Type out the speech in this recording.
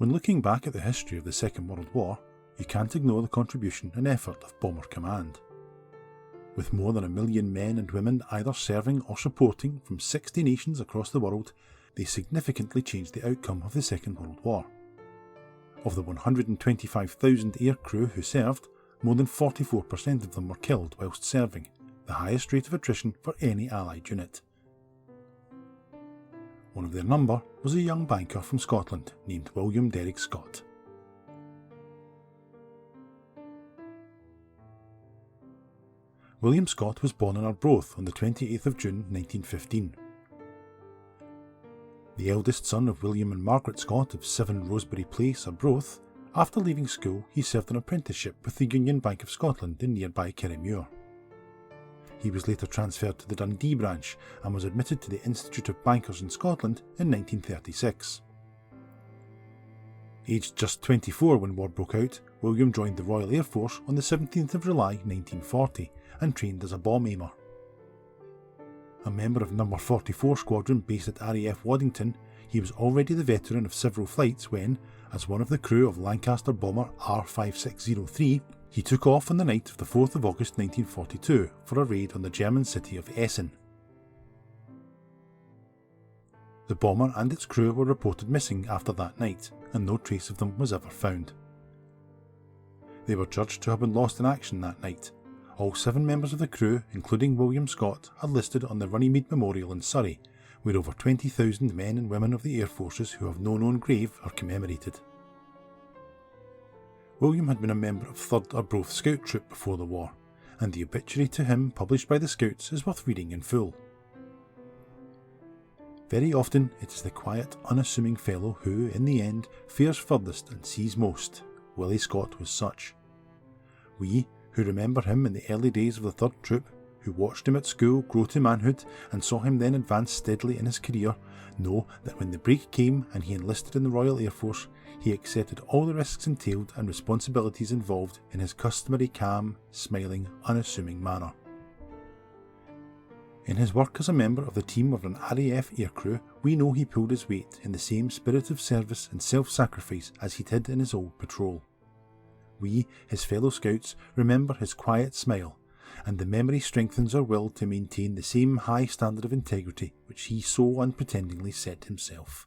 When looking back at the history of the Second World War, you can't ignore the contribution and effort of Bomber Command. With more than 1 million men and women either serving or supporting from 60 nations across the world, they significantly changed the outcome of the Second World War. Of the 125,000 aircrew who served, more than 44% of them were killed whilst serving, the highest rate of attrition for any Allied unit. One of their number was a young banker from Scotland named William Derrick Scott. William Scott was born in Arbroath on the 28th of June 1915. The eldest son of William and Margaret Scott of 7 Rosebery Place, Arbroath, after leaving school he served an apprenticeship with the Union Bank of Scotland in nearby Kirriemuir. He was later transferred to the Dundee branch and was admitted to the Institute of Bankers in Scotland in 1936. Aged just 24 when war broke out, William joined the Royal Air Force on the 17th of July 1940 and trained as a bomb aimer. A member of No. 44 Squadron based at RAF Waddington, he was already the veteran of several flights when, as one of the crew of Lancaster bomber R5603, he took off on the night of the 4th of August 1942 for a raid on the German city of Essen. The bomber and its crew were reported missing after that night, and no trace of them was ever found. They were judged to have been lost in action that night. All 7 members of the crew, including William Scott, are listed on the Runnymede Memorial in Surrey, where over 20,000 men and women of the Air Forces who have no known grave are commemorated. William had been a member of 3rd Arbroath Scout Troop before the war, and the obituary to him published by the Scouts is worth reading in full. Very often it is the quiet, unassuming fellow who, in the end, fares furthest and sees most. Willie Scott was such. We, who remember him in the early days of the 3rd Troop, who watched him at school grow to manhood and saw him then advance steadily in his career, know that when the break came and he enlisted in the Royal Air Force, he accepted all the risks entailed and responsibilities involved in his customary calm, smiling, unassuming manner. In his work as a member of the team of an RAF aircrew, we know he pulled his weight in the same spirit of service and self-sacrifice as he did in his old patrol. We, his fellow scouts, remember his quiet smile, and the memory strengthens our will to maintain the same high standard of integrity which he so unpretendingly set himself.